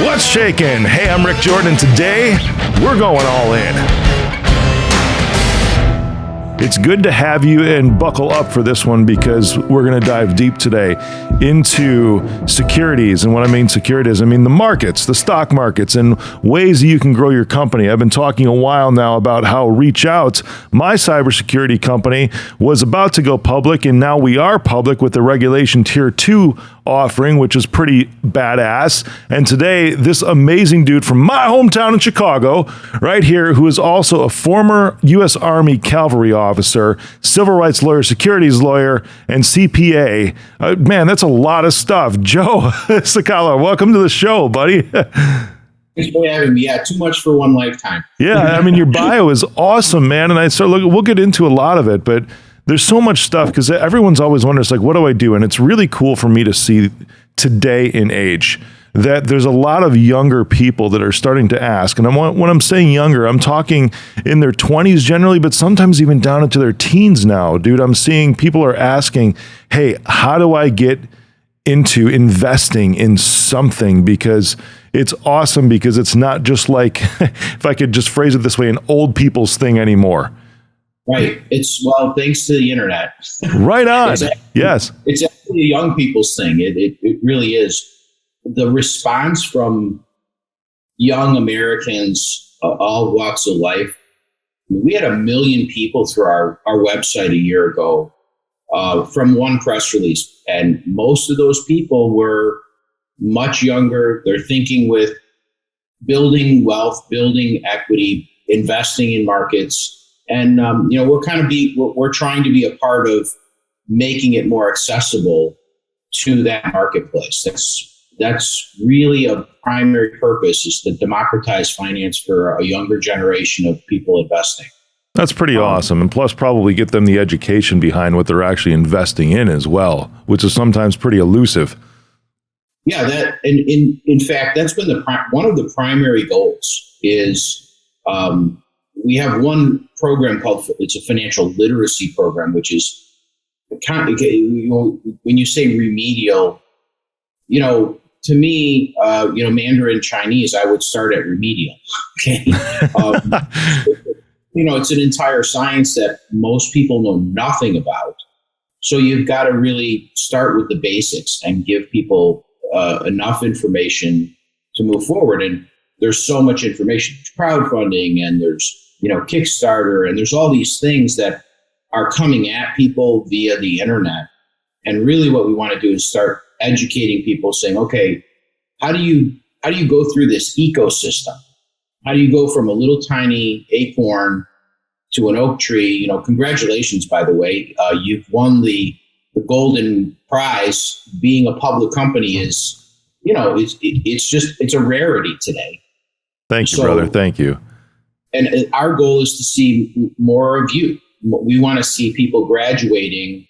What's shaking? Hey, I'm Rick Jordan. Today, we're going all in. It's good to have you and buckle up for this one because we're going to dive deep today into securities. And when I mean securities, I mean the markets, the stock markets, and ways that you can grow your company. I've been talking a while now about how Reach Out, my cybersecurity company, was about to go public, and now we are public with the Regulation Tier 2 offering, which is pretty badass. And today, this amazing dude from my hometown in Chicago, right here, who is also a former U.S. Army cavalry officer, civil rights lawyer, securities lawyer, and CPA. Man, that's a lot of stuff. Joe Cecala, welcome to the show, buddy. Thanks for having me. Yeah, too much for one lifetime. Yeah, I mean, your bio is awesome, man. And I start looking, we'll get into a lot of it, but there's so much stuff because everyone's always wondering, it's like, what do I do? And it's really cool for me to see today in age that there's a lot of younger people that are starting to ask. And when I'm saying younger, I'm talking in their 20s generally, but sometimes even down into their teens now. Dude, I'm seeing people are asking, hey, how do I get into investing in something? Because it's awesome, because it's not just like, if I could just phrase it this way, an old people's thing anymore. Right. Well, thanks to the internet. Right on. Yes. It's actually a young people's thing. It really is. The response from young Americans, all walks of life. We had 1 million people through our website a year ago from one press release. And most of those people were much younger. They're thinking with building wealth, building equity, investing in markets. And, we're trying to be a part of making it more accessible to that marketplace. That's really a primary purpose, is to democratize finance for a younger generation of people investing. That's pretty awesome. And plus probably get them the education behind what they're actually investing in as well, which is sometimes pretty elusive. Yeah, in fact, that's been one of the primary goals is, we have one program it's a financial literacy program, which is when you say remedial, to me, Mandarin Chinese, I would start at remedial. Okay. It's an entire science that most people know nothing about. So you've got to really start with the basics and give people enough information to move forward. And there's so much information, crowdfunding, and there's Kickstarter, and there's all these things that are coming at people via the internet. And really what we want to do is start educating people, saying, okay, how do you go through this ecosystem? How do you go from a little tiny acorn to an oak tree? Congratulations, by the way, you've won the golden prize. Being a public company is, it's a rarity today. Thank you, brother. Thank you. And our goal is to see more of you. We want to see people graduating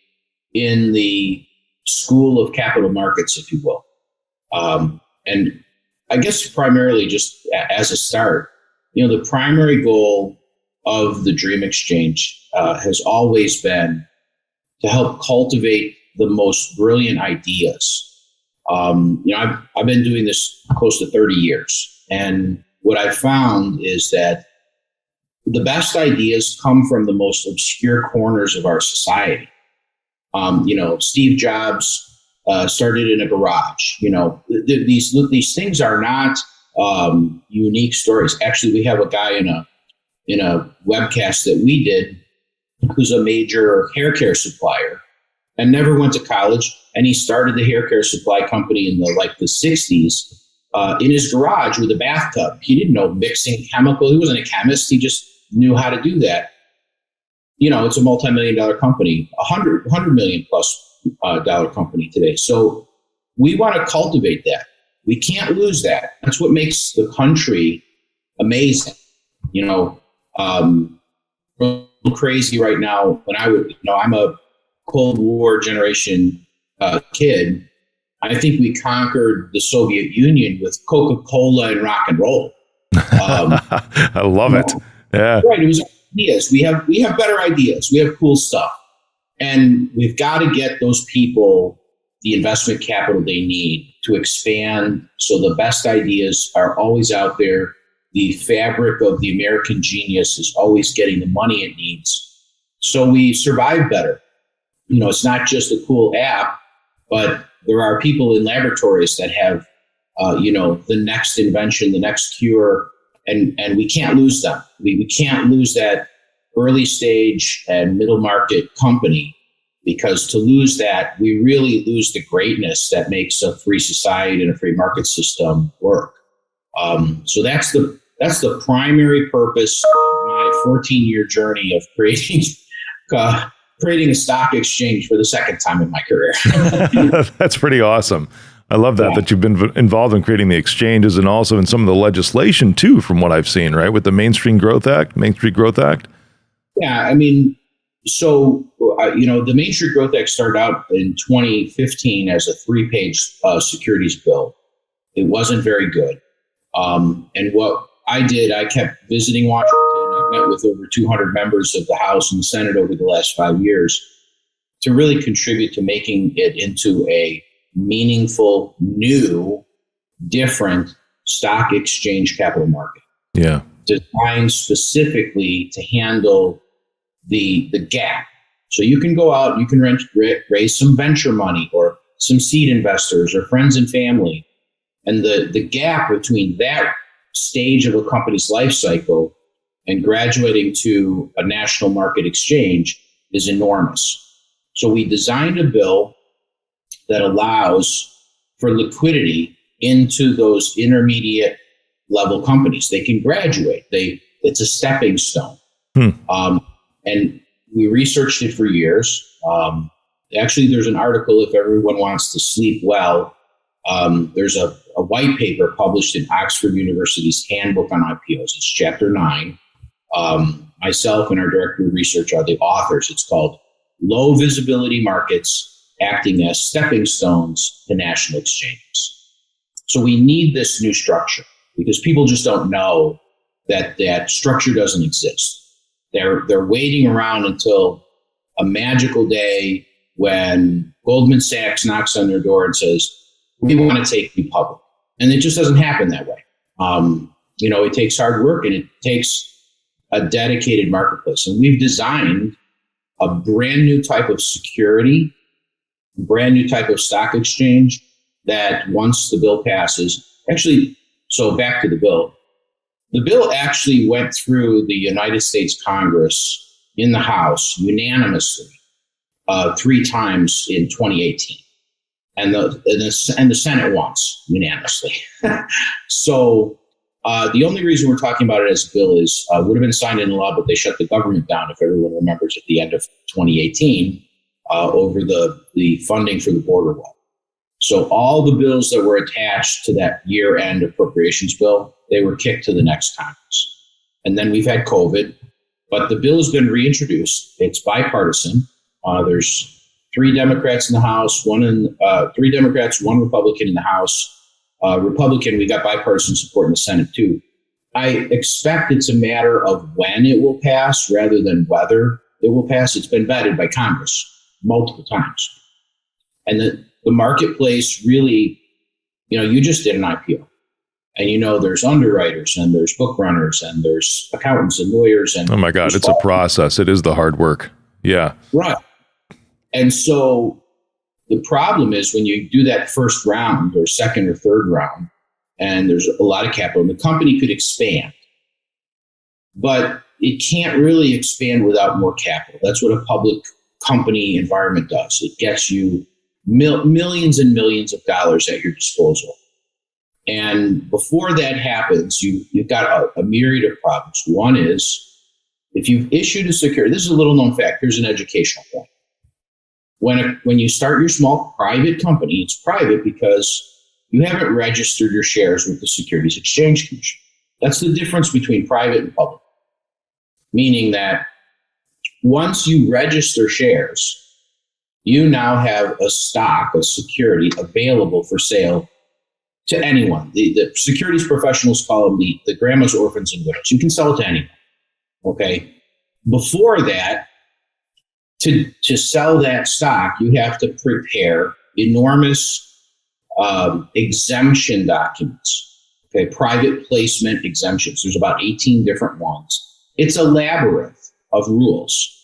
in the school of capital markets, if you will. And I guess primarily, just as a start, the primary goal of the Dream Exchange has always been to help cultivate the most brilliant ideas. I've been doing this close to 30 years. And what I've found is that the best ideas come from the most obscure corners of our society. Steve Jobs started in a garage. These things are not unique stories. Actually, we have a guy in a webcast that we did who's a major hair care supplier and never went to college, and he started the hair care supply company in the 60s in his garage with a bathtub. He didn't know mixing chemical. He wasn't a chemist. He just knew how to do that. It's a multi-million-dollar company, $100 million plus dollar company today. So we want to cultivate that. We can't lose that. That's what makes the country amazing. Crazy right now. When I'm a Cold War generation kid. I think we conquered the Soviet Union with Coca-Cola and rock and roll. I love it. Yeah. Right. It was ideas. We have better ideas. We have cool stuff. And we've got to get those people the investment capital they need to expand. So the best ideas are always out there. The fabric of the American genius is always getting the money it needs. So we survive better. It's not just a cool app, but there are people in laboratories that have, the next invention, the next cure, and we can't lose them. We can't lose that early stage and middle market company, because to lose that, we really lose the greatness that makes a free society and a free market system work. So that's the primary purpose of my 14-year journey of creating a stock exchange for the second time in my career. That's pretty awesome. I love that you've been involved in creating the exchanges and also in some of the legislation too, from what I've seen, right? With the Main Street Growth Act. Yeah, so, the Main Street Growth Act started out in 2015 as a 3-page securities bill. It wasn't very good. And what I did, I kept visiting Washington. I met with over 200 members of the House and the Senate over the last 5 years to really contribute to making it into a meaningful, new, different stock exchange capital market. Yeah. Designed specifically to handle the gap. So you can go out, you can raise some venture money or some seed investors or friends and family. And the gap between that stage of a company's life cycle and graduating to a national market exchange is enormous. So we designed a bill that allows for liquidity into those intermediate level companies. They can graduate. It's a stepping stone. And we researched it for years. Actually, there's an article, if everyone wants to sleep well, there's a white paper published in Oxford University's Handbook on IPOs. It's chapter 9. Myself and our director of research are the authors. It's called Low Visibility Markets Acting as Stepping Stones to National Exchanges. So we need this new structure because people just don't know that structure doesn't exist. They're waiting around until a magical day when Goldman Sachs knocks on their door and says, we want to take you public. And it just doesn't happen that way. It takes hard work and it takes a dedicated marketplace. And we've designed a brand new type of security, brand new type of stock exchange that once the bill passes, so back to the bill. The bill actually went through the United States Congress in the House unanimously 3 times in 2018. And the Senate once unanimously. So the only reason we're talking about it as a bill is would have been signed into law, but they shut the government down, if everyone remembers, at the end of 2018 over the funding for the border wall. So all the bills that were attached to that year-end appropriations bill, they were kicked to the next Congress. And then we've had COVID, but the bill has been reintroduced. It's bipartisan. There's 3 Democrats in the House, 3 Democrats, 1 Republican in the House. Republican, we got bipartisan support in the Senate too. I expect it's a matter of when it will pass rather than whether it will pass. It's been vetted by Congress multiple times. And the marketplace really, you just did an IPO. And there's underwriters and there's book runners and there's accountants and lawyers. And oh my God, it's a process. It is the hard work. Yeah. Right. And so the problem is when you do that first round or second or third round, and there's a lot of capital, the company could expand, but it can't really expand without more capital. That's what a public company environment does. It gets you millions and millions of dollars at your disposal. And before that happens, you've got a myriad of problems. One is if you've issued a security, this is a little known fact, here's an educational point. When you start your small private company, it's private because you haven't registered your shares with the Securities Exchange Commission. That's the difference between private and public. Meaning that once you register shares, you now have a stock, a security available for sale to anyone. The securities professionals call them the grandmas, orphans, and widows. You can sell it to anyone. Okay. Before that, to sell that stock, you have to prepare enormous exemption documents. Okay, private placement exemptions. There's about 18 different ones. It's a labyrinth of rules.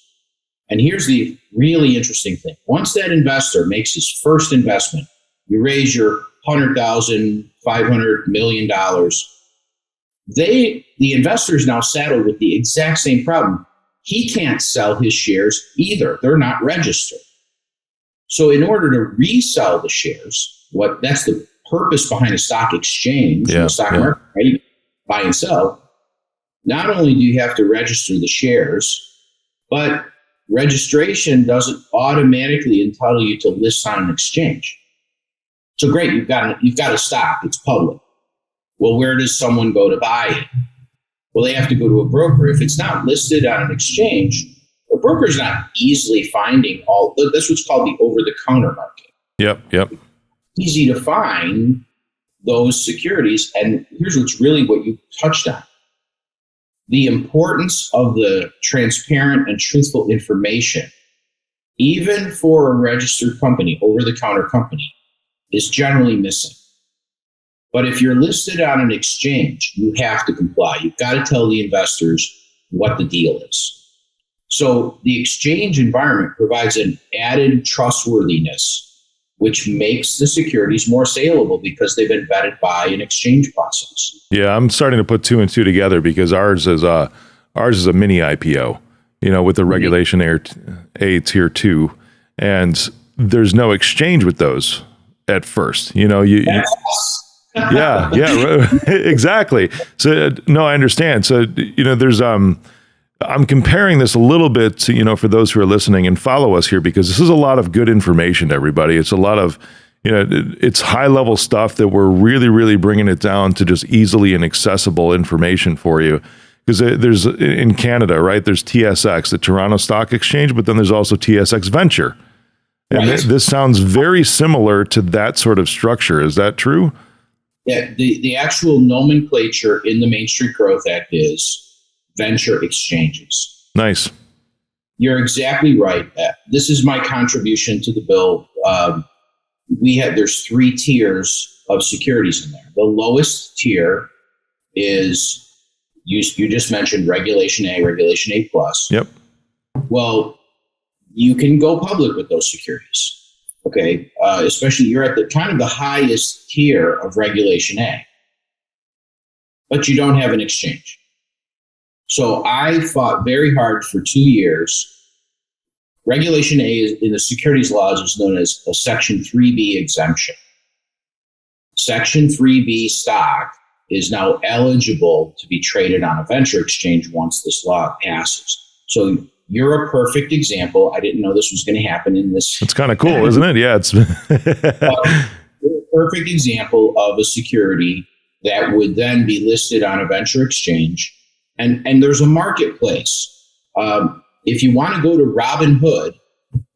And here's the really interesting thing. Once that investor makes his first investment, you raise your $100,000, $500 million. The investor is now saddled with the exact same problem. He can't sell his shares either. They're not registered. So in order to resell the shares, that's the purpose behind a stock exchange, the stock market, right? Buy and sell. Not only do you have to register the shares, but registration doesn't automatically entitle you to list on an exchange. So great, you've got a stock, it's public. Well, where does someone go to buy it? Well, they have to go to a broker. If it's not listed on an exchange, the broker's not easily finding that's what's called the over-the-counter market. Yep. Easy to find those securities. And here's what you touched on. The importance of the transparent and truthful information, even for a registered company, over-the-counter company, is generally missing. But if you're listed on an exchange, you have to comply. You've got to tell the investors what the deal is. So the exchange environment provides an added trustworthiness, which makes the securities more saleable because they've been vetted by an exchange process. Yeah, I'm starting to put two and two together because ours is a mini IPO, with the Regulation A Tier 2, and there's no exchange with those at first. Yeah, exactly. So no, I understand. So there's I'm comparing this a little bit to, for those who are listening and follow us here, because this is a lot of good information to everybody. It's a lot of, it's high level stuff that we're really, really bringing it down to just easily and accessible information for you. Because there's in Canada, right? There's TSX, the Toronto Stock Exchange, but then there's also TSX Venture. And this sounds very similar to that sort of structure. Is that true? Yeah, the actual nomenclature in the Main Street Growth Act is venture exchanges. Nice. You're exactly right. This is my contribution to the bill. There's 3 tiers of securities in there. The lowest tier is you just mentioned Regulation A, Regulation A+. Yep. Well, you can go public with those securities. Okay, especially you're at the kind of the highest tier of Regulation A, but you don't have an exchange. So I fought very hard for 2 years. Regulation A in the securities laws is known as a Section 3B exemption. Section 3B stock is now eligible to be traded on a venture exchange once this law passes. So you're a perfect example. I didn't know this was going to happen in this. It's kind of cool, isn't it? Yeah, it's you're a perfect example of a security that would then be listed on a venture exchange. And there's a marketplace. If you want to go to Robinhood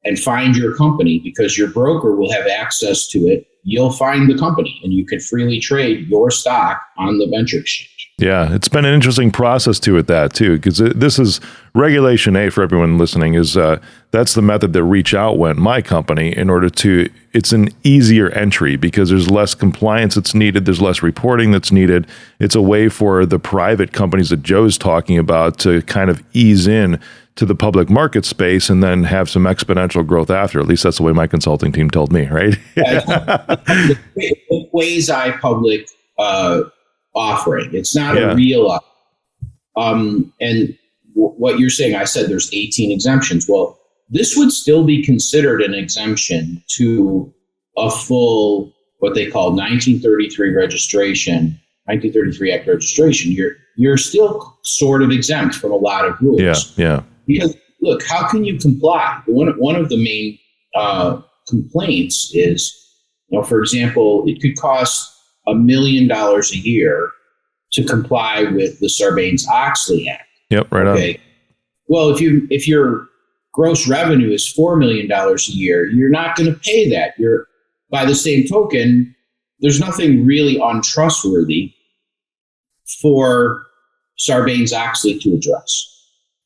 and find your company, because your broker will have access to it, you'll find the company and you can freely trade your stock on the venture exchange. Yeah, it's been an interesting process with that too, because this is Regulation A for everyone listening. That's the method that Reach Out went, my company, in order to. It's an easier entry because there's less compliance that's needed, there's less reporting that's needed. It's a way for the private companies that Joe's talking about to kind of ease in to the public market space and then have some exponential growth after. At least that's the way my consulting team told me, right? The quasi-public offering. It's not a real and what you're saying, I said there's 18 exemptions. Well, this would still be considered an exemption to a full, what they call 1933 registration, 1933 Act registration. You're still sort of exempt from a lot of rules. Yeah. Because look, how can you comply? One of the main complaints is, for example, it could cost $1 million a year to comply with the Sarbanes-Oxley Act. Yep, right on. Well, if your gross revenue is $4 million a year, you're not going to pay that. By the same token, there's nothing really untrustworthy for Sarbanes-Oxley to address.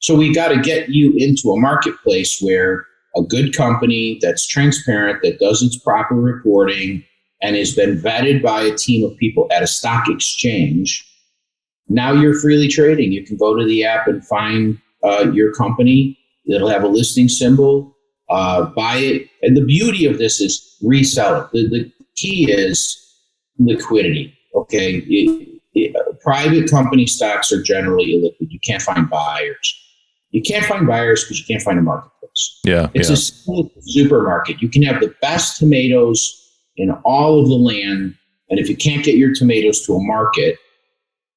So we got to get you into a marketplace where a good company that's transparent, that does its proper reporting, and has been vetted by a team of people at a stock exchange, now you're freely trading. You can go to the app and find your company. It'll have a listing symbol, buy it. And the beauty of this is resell it. The key is liquidity. Okay. Private company stocks are generally illiquid. You can't find buyers. You can't find buyers because you can't find a marketplace. It's a supermarket. You can have the best tomatoes in all of the land. And if you can't get your tomatoes to a market,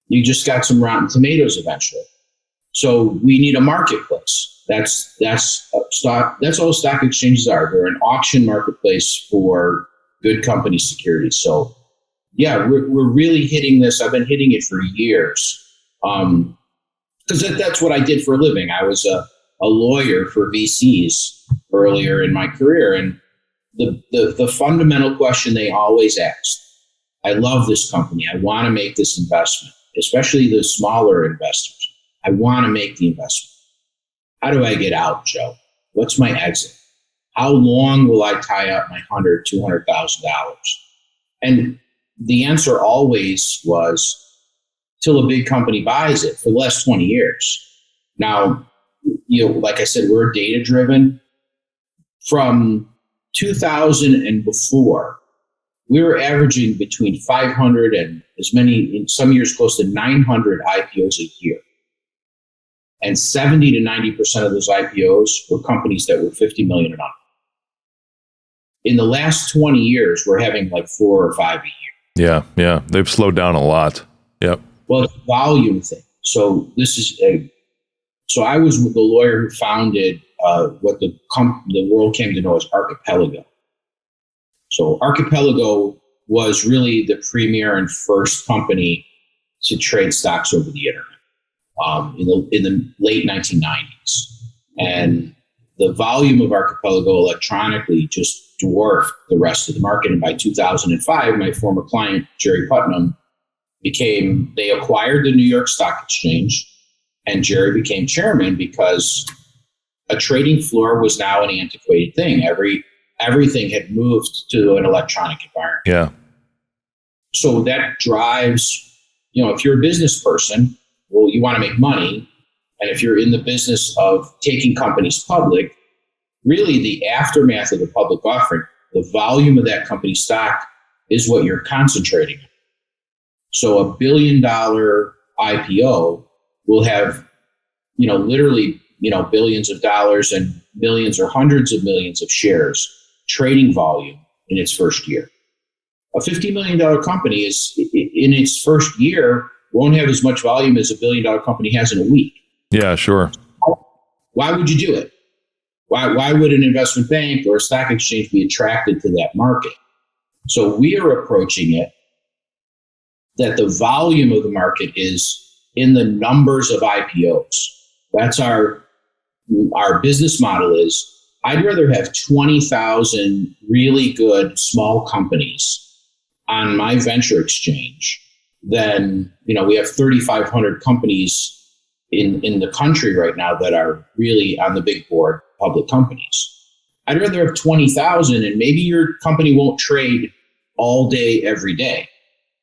you just got some rotten tomatoes eventually. So we need a marketplace. That's stock. That's all stock exchanges are. They're an auction marketplace for good company securities. So yeah, we're really hitting this. I've been hitting it for years. Because that's what I did for a living. I was a lawyer for VCs earlier in my career. And the fundamental question they always asked, I love this company. I want to make this investment, especially the smaller investors. I want to make the investment. How do I get out, Joe? What's my exit? How long will I tie up my $100,000, $200,000? And the answer always was till a big company buys it for the last 20 years. Now, like I said, we're data driven. From 2000 and before, we were averaging between 500 and as many, in some years, close to 900 IPOs a year. And 70 to 90% of those IPOs were companies that were 50 million and up. In the last 20 years, we're having like 4 or 5 a year. Yeah. They've slowed down a lot. Yep. Well, it's a volume thing. So so I was the lawyer who founded what the world came to know as Archipelago. So Archipelago was really the premier and first company to trade stocks over the internet in the late 1990s. And the volume of Archipelago electronically just dwarfed the rest of the market. And by 2005, my former client, Jerry Putnam, they acquired the New York Stock Exchange, and Jerry became chairman because a trading floor was now an antiquated thing. Everything had moved to an electronic environment. Yeah. So that drives, if you're a business person, well, you want to make money. And if you're in the business of taking companies public, really the aftermath of the public offering, the volume of that company stock is what you're concentrating on. So a $1 billion IPO will have, literally, billions of dollars and millions or hundreds of millions of shares trading volume in its first year. A $50 million company is in its first year won't have as much volume as a $1 billion company has in a week. Yeah, sure. Why would you do it? Why would an investment bank or a stock exchange be attracted to that market? So we are approaching it that the volume of the market is in the numbers of IPOs. That's our business model is, I'd rather have 20,000 really good small companies on my venture exchange than, we have 3,500 companies in the country right now that are really on the big board public companies. I'd rather have 20,000, and maybe your company won't trade all day, every day.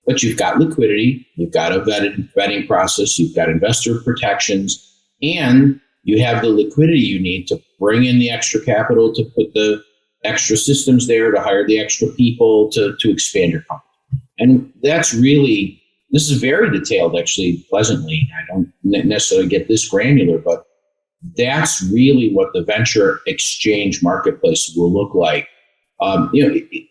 But you've got liquidity, you've got a vetting process, you've got investor protections, and you have the liquidity you need to bring in the extra capital, to put the extra systems there, to hire the extra people, to expand your company. And that's really, this is very detailed, actually, pleasantly. I don't necessarily get this granular, but that's really what the venture exchange marketplace will look like.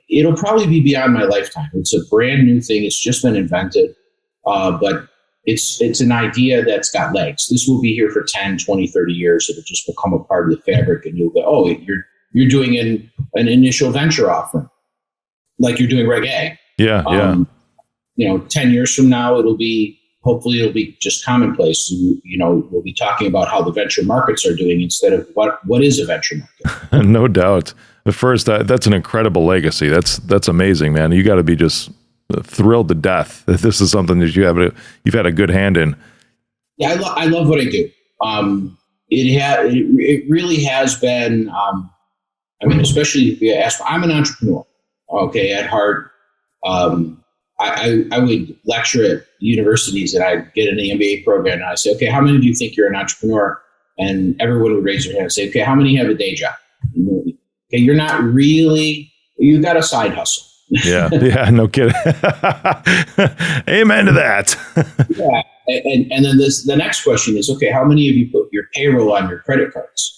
It'll probably be beyond my lifetime. It's a brand new thing. It's just been invented, but it's an idea that's got legs. This will be here for 10, 20, 30 years. It'll just become a part of the fabric, and you'll go, oh, you're doing an initial venture offering like you're doing Reg A. Yeah. 10 years from now, hopefully it'll be just commonplace. We'll be talking about how the venture markets are doing instead of what is a venture market. No doubt. At first, that's an incredible legacy. That's amazing, man. You got to be just thrilled to death that this is something that you've had a good hand in. Yeah, I love what I do. It really has been. Especially if you ask, I'm an entrepreneur. Okay, at heart, I would lecture at universities, and I'd get in the MBA program, and I say, okay, how many do you think you're an entrepreneur? And everyone would raise their hand and say, okay, how many have a day job? Okay, you're not really, you got a side hustle. Yeah, no kidding. Amen to that. Yeah. And then the next question is, okay, how many of you put your payroll on your credit cards?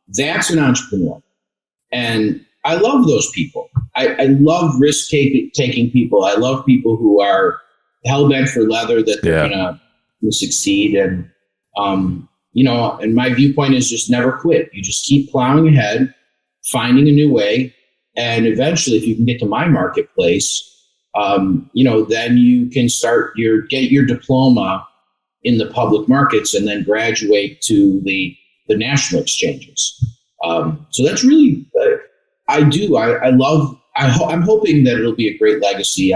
That's an entrepreneur. And I love those people. I love risk-taking people. I love people who are hell-bent for leather that they're going to succeed. And, and my viewpoint is just never quit. You just keep plowing ahead, finding a new way. And eventually, if you can get to my marketplace, then you can get your diploma in the public markets and then graduate to the national exchanges. So that's really, I'm hoping that it'll be a great legacy.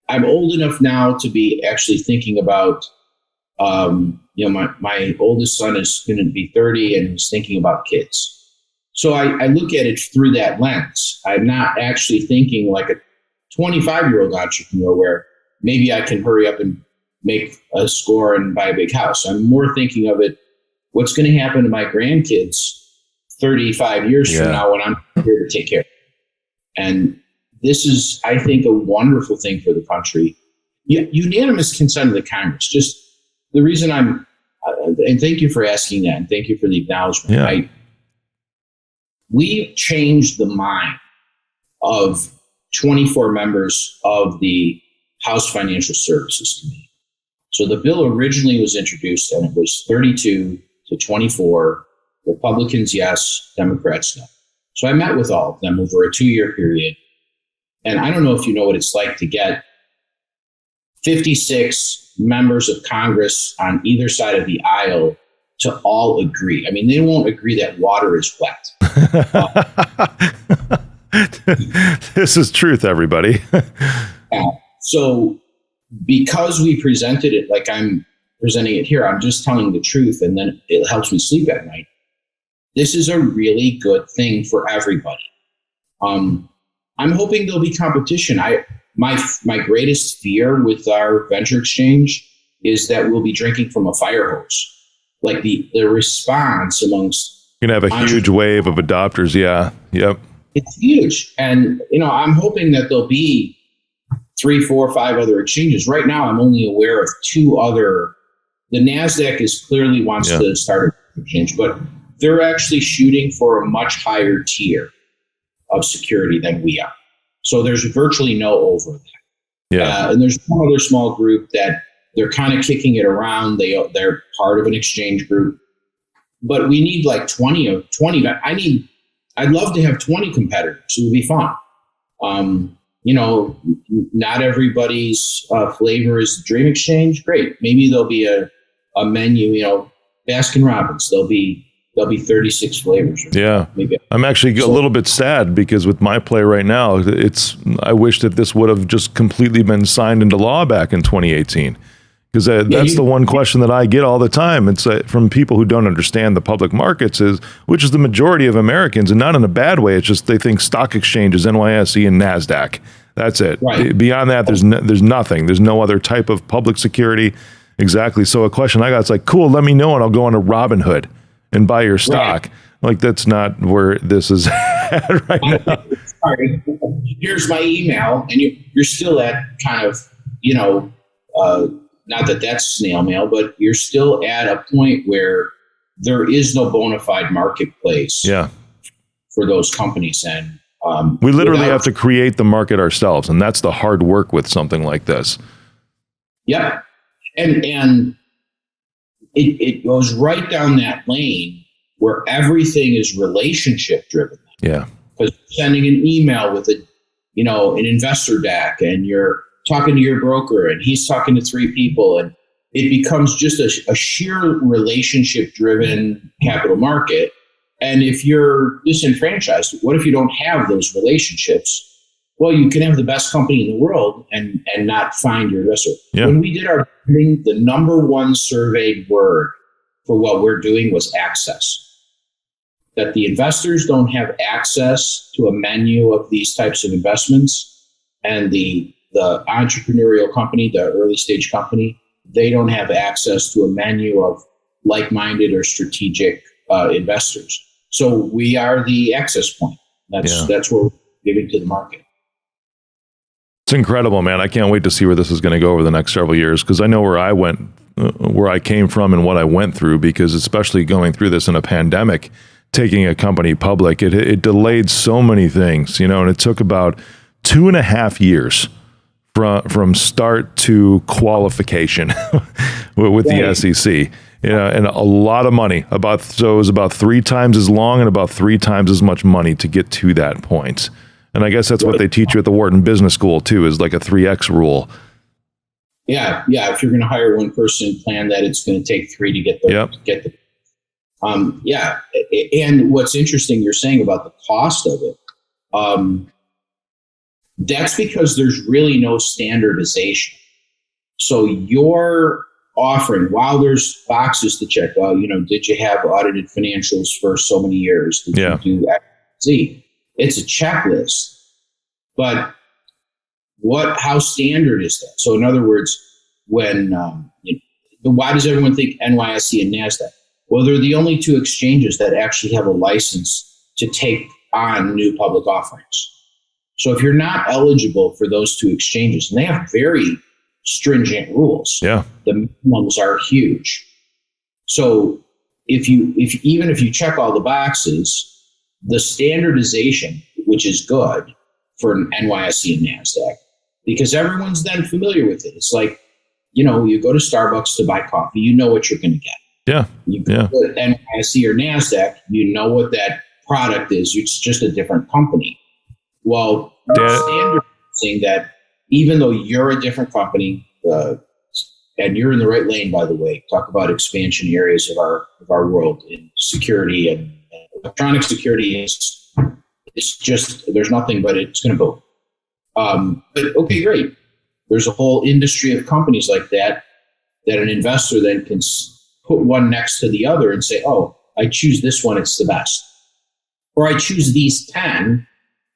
I'm old enough now to be actually thinking about, my oldest son is going to be 30 and he's thinking about kids. So I look at it through that lens. I'm not actually thinking like a 25-year-old entrepreneur where maybe I can hurry up and make a score and buy a big house. I'm more thinking of it, what's going to happen to my grandkids 35 years from now when I'm here to take care of them. And this is, I think, a wonderful thing for the country. Unanimous consent of the Congress. Just the reason and thank you for asking that, and thank you for the acknowledgement. Yeah. We changed the mind of 24 members of the House Financial Services Committee. So the bill originally was introduced and it was 32 to 24, Republicans yes, Democrats no. So I met with all of them over a 2-year period. And I don't know if you know what it's like to get 56 members of Congress on either side of the aisle to all agree. I mean, they won't agree that water is wet. This is truth, everybody. So because we presented it like I'm presenting it here, I'm just telling the truth, and then it helps me sleep at night. This is a really good thing for everybody. I'm hoping there'll be competition. My greatest fear with our venture exchange is that we'll be drinking from a fire hose. Like the response amongst you're going to have a huge wave of adopters. Yeah. Yep. It's huge. And, I'm hoping that there'll be 3, 4, 5 other exchanges. Right now, I'm only aware of 2 other. The NASDAQ clearly wants to start an exchange, but they're actually shooting for a much higher tier of security than we are. So there's virtually no overlap. Yeah. And there's one other small group that they're kind of kicking it around. They're part of an exchange group. But we need like 20. I'd love to have 20 competitors. It would be fun. Not everybody's flavor is Dream Exchange. Great. Maybe there'll be a menu, Baskin Robbins. There'll be 36 flavors. Yeah. Maybe. I'm actually a little bit sad because with my play right now, I wish that this would have just completely been signed into law back in 2018. Because that's the one question that I get all the time. It's from people who don't understand the public markets, which is the majority of Americans, and not in a bad way. It's just they think stock exchanges, NYSE and NASDAQ. That's it. Right. Beyond that, there's nothing. There's no other type of public security. Exactly. So a question I got is like, cool, let me know and I'll go on to Robinhood and buy your stock. Right. Like that's not where this is at right now. Sorry. Here's my email, and you're still at kind of, not that that's snail mail, but you're still at a point where there is no bona fide marketplace for those companies. And we literally have to create the market ourselves. And that's the hard work with something like this. Yeah. And it goes right down that lane where everything is relationship driven. Yeah. Because sending an email with an investor deck, and you're talking to your broker and he's talking to 3 people, and it becomes just a sheer relationship driven capital market. And if you're disenfranchised, what if you don't have those relationships? Well, you can have the best company in the world and not find your investor. Yeah. When we did our thing, the number one surveyed word for what we're doing was access. That the investors don't have access to a menu of these types of investments. and the entrepreneurial company, the early stage company, they don't have access to a menu of like-minded or strategic investors. So we are the access point. That's what we're giving to the market. It's incredible, man. I can't wait to see where this is going to go over the next several years, because I know where I went, where I came from and what I went through, because especially going through this in a pandemic, taking a company public, it delayed so many things, and it took about 2.5 years from start to qualification with the SEC. And a lot of money. So it was about 3 times as long and about 3 times as much money to get to that point. And I guess that's what they teach you at the Wharton Business School too, is like a 3X rule. Yeah. If you're going to hire one person, plan that it's going to take 3 to get the. And what's interesting, you're saying about the cost of it. That's because there's really no standardization. So your offering, while there's boxes to check, did you have audited financials for so many years? Did you do X, Z? It's a checklist, but how standard is that? So in other words, when why does everyone think NYSE and NASDAQ? Well, they're the only 2 exchanges that actually have a license to take on new public offerings. So if you're not eligible for those 2 exchanges, and they have very stringent rules, the minimums are huge. So if you check all the boxes, the standardization, which is good for an NYSE and NASDAQ, because everyone's then familiar with it. It's like, you go to Starbucks to buy coffee, you know what you're going to get. Yeah. You go to NYSE or NASDAQ, you know what that product is. It's just a different company. Well, standardizing that, even though you're a different company, and you're in the right lane, by the way, talk about expansion areas of our world in security and electronic security it's just, there's nothing but it's going to boom. But okay, great. There's a whole industry of companies like that an investor then can put one next to the other and say, oh, I choose this one, it's the best. Or I choose these 10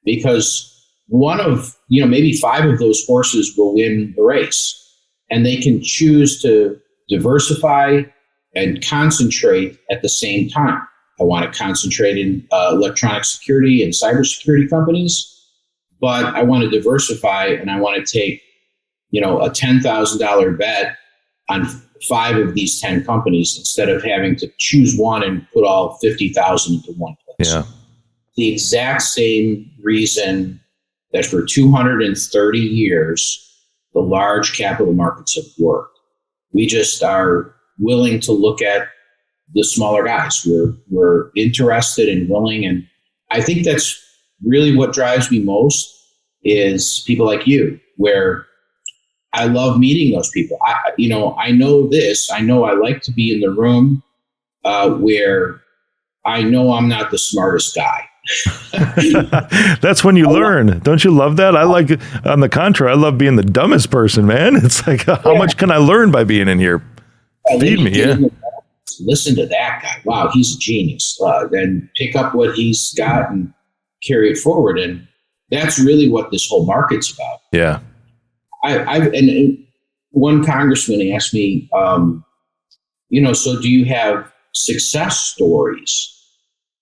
because one of, maybe 5 of those horses will win the race. And they can choose to diversify and concentrate at the same time. I want to concentrate in electronic security and cybersecurity companies, but I want to diversify and I want to take, a $10,000 bet on 5 of these 10 companies instead of having to choose one and put all 50,000 into one place. Yeah. The exact same reason that for 230 years, the large capital markets have worked. We just are willing to look at the smaller guys. We're interested and willing. And I think that's really what drives me most is people like you, where I love meeting those people. I know this. I know I like to be in the room where I know I'm not the smartest guy. That's when you learn. Don't you love that? On the contrary, I love being the dumbest person, man. It's like, how much can I learn by being in here? Feed me, Listen to that guy. Wow, he's a genius. Then pick up what he's got and carry it forward. And that's really what this whole market's about. Yeah. And one congressman asked me, so do you have success stories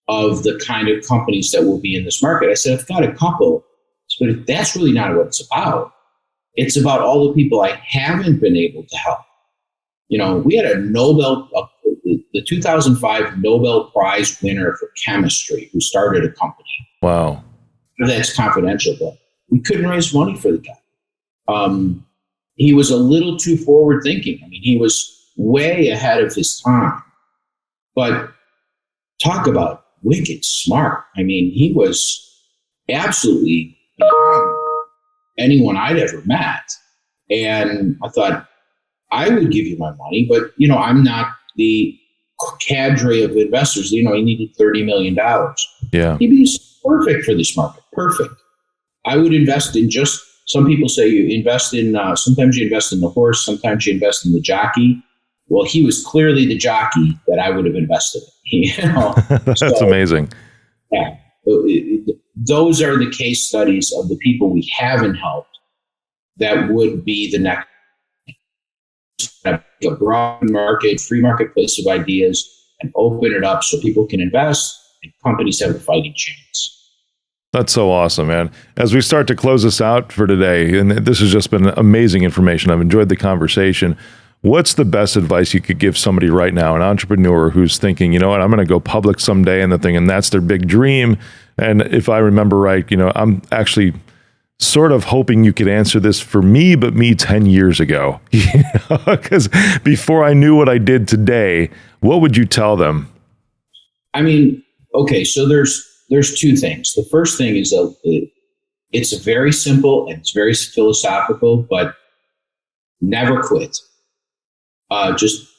of the kind of companies that will be in this market? I said, I've got a couple, but that's really not what it's about. It's about all the people I haven't been able to help. We had a the 2005 Nobel Prize winner for chemistry who started a company. Wow. That's confidential, but we couldn't raise money for the guy. He was a little too forward thinking. I mean, he was way ahead of his time, but talk about wicked smart. I mean, he was absolutely beyond anyone I'd ever met. And I thought, I would give you my money, but, I'm not the cadre of investors. He needed $30 million. Yeah. He'd be perfect for this market. Perfect. I would invest in some people say you invest in, sometimes you invest in the horse, sometimes you invest in the jockey. Well, he was clearly the jockey that I would have invested in. That's amazing. Yeah. Those are the case studies of the people we haven't helped that would be the next, a broad market, free marketplace of ideas, and open it up so people can invest and companies have a fighting chance. That's so awesome, man. As we start to close this out for today, and this has just been amazing information, I've enjoyed the conversation. What's the best advice you could give somebody right now, an entrepreneur who's thinking, you know what, I'm going to go public someday and that's their big dream. And if I remember right, I'm actually sort of hoping you could answer this for me, but me 10 years ago, because before I knew what I did today, what would you tell them? I mean, okay, so there's two things. The first thing is it's very simple and it's very philosophical, but never quit. Just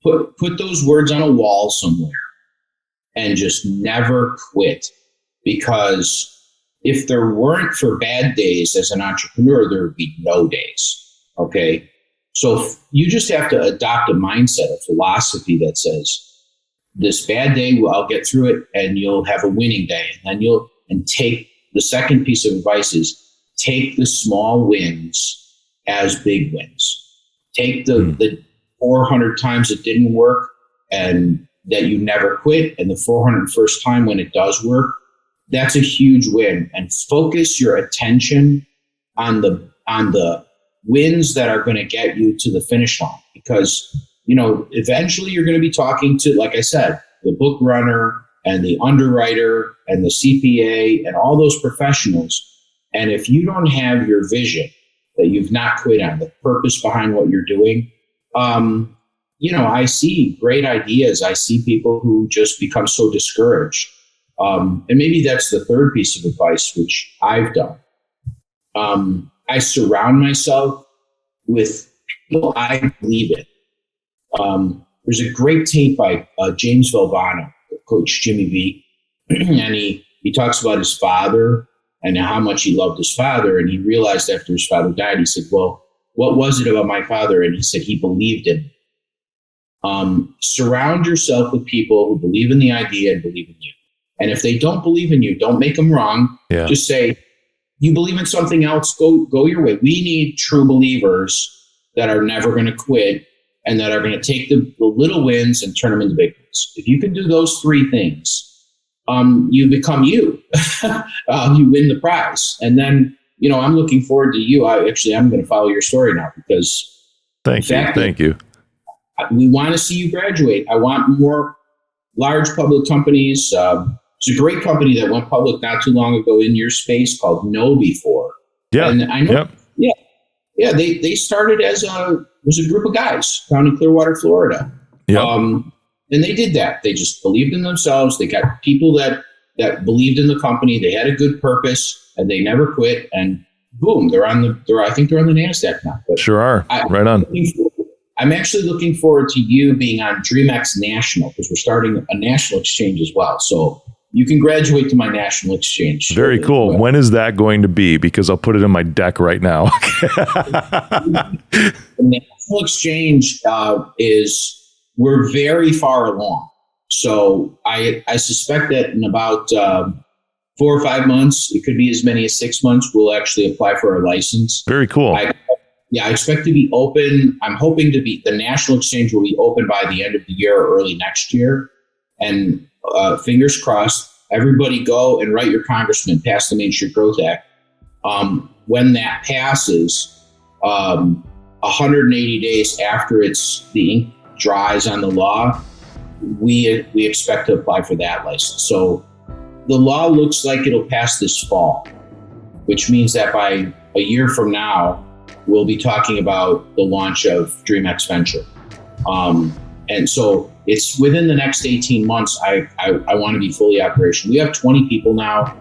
put those words on a wall somewhere and just never quit. Because if there weren't for bad days as an entrepreneur, there would be no days. Okay. So you just have to adopt a mindset, a philosophy that says, this bad day, I'll get through it and you'll have a winning day. And then take the second piece of advice is take the small wins as big wins. Take the 400 times it didn't work and that you never quit, and the 401st time when it does work, that's a huge win. And focus your attention on the wins that are going to get you to the finish line. Because, eventually you're going to be talking to, like I said, the book runner and the underwriter and the CPA and all those professionals. And if you don't have your vision that you've not quit on, the purpose behind what you're doing, I see great ideas. I see people who just become so discouraged. And maybe that's the third piece of advice, which I've done. I surround myself with people I believe in. There's a great tape by James Valvano, Coach Jimmy V, and he talks about his father and how much he loved his father. And he realized after his father died, he said, well, what was it about my father? And he said he believed in me. Surround yourself with people who believe in the idea and believe in you. And if they don't believe in you, don't make them wrong. Yeah. Just say, you believe in something else, go your way. We need true believers that are never going to quit and that are going to take the little wins and turn them into big wins. If you can do those three things, you become you. You win the prize. And then, I'm looking forward to you. I'm going to follow your story now because Thank you. We want to see you graduate. I want more large public companies. There's a great company that went public not too long ago in your space called KnowBe4. Yeah. And I know. Yep. Yeah. They started as a group of guys down in Clearwater, Florida. Yep. And they did that. They just believed in themselves. They got people that believed in the company. They had a good purpose and they never quit. And boom, I think they're on the NASDAQ now. But sure are. Right on. I'm actually looking forward to you being on DreamX National because we're starting a national exchange as well. So you can graduate to my national exchange. Very cool. When is that going to be? Because I'll put it in my deck right now. The national exchange we're very far along. So I suspect that in about 4 or 5 months, it could be as many as 6 months, we'll actually apply for our license. Very cool. I expect to be open. I'm hoping the national exchange will be open by the end of the year or early next year. And fingers crossed, everybody go and write your congressman, pass the Main Street Growth Act. When that passes, 180 days after the ink dries on the law, we expect to apply for that license. So the law looks like it'll pass this fall, which means that by a year from now, we'll be talking about the launch of DreamX Venture. And so it's within the next 18 months, I want to be fully operational. We have 20 people now.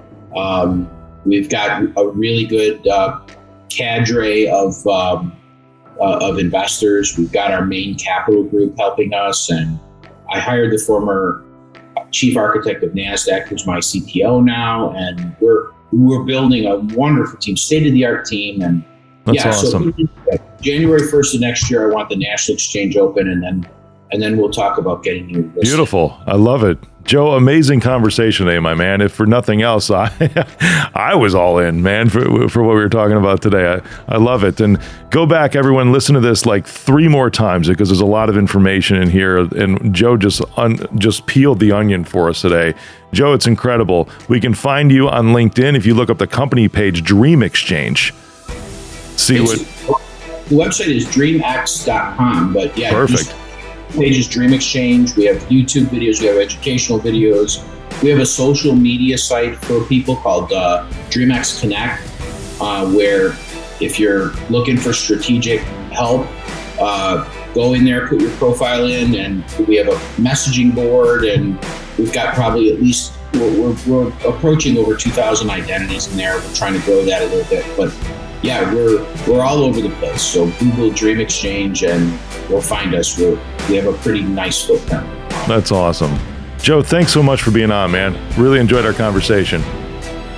We've got a really good cadre of investors. We've got our main capital group helping us. And I hired the former chief architect of NASDAQ, who's my CTO now. And we're building a wonderful team, state-of-the-art team. And that's awesome. So January 1st of next year, I want the national exchange open, and then we'll talk about getting you listed. Beautiful. I love it. Joe, amazing conversation today, my man. If for nothing else, I was all in, man, for what we were talking about today. I love it. And go back, everyone, listen to this like 3 more times because there's a lot of information in here. And Joe just peeled the onion for us today. Joe, it's incredible. We can find you on LinkedIn if you look up the company page, Dream Exchange. The website is dreamx.com, but yeah, perfect. Page is Dream Exchange. We have YouTube videos. We have educational videos. We have a social media site for people called DreamX Connect, where if you're looking for strategic help, go in there, put your profile in, and we have a messaging board, and we've got probably at least we're approaching over 2,000 identities in there. We're trying to grow that a little bit, but yeah, we're all over the place. So Google Dream Exchange and you'll find us. We have a pretty nice footprint. That's awesome. Joe, thanks so much for being on, man. Really enjoyed our conversation.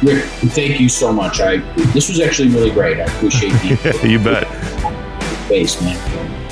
Rick, thank you so much. This was actually really great. I appreciate you. You bet. Thanks, man.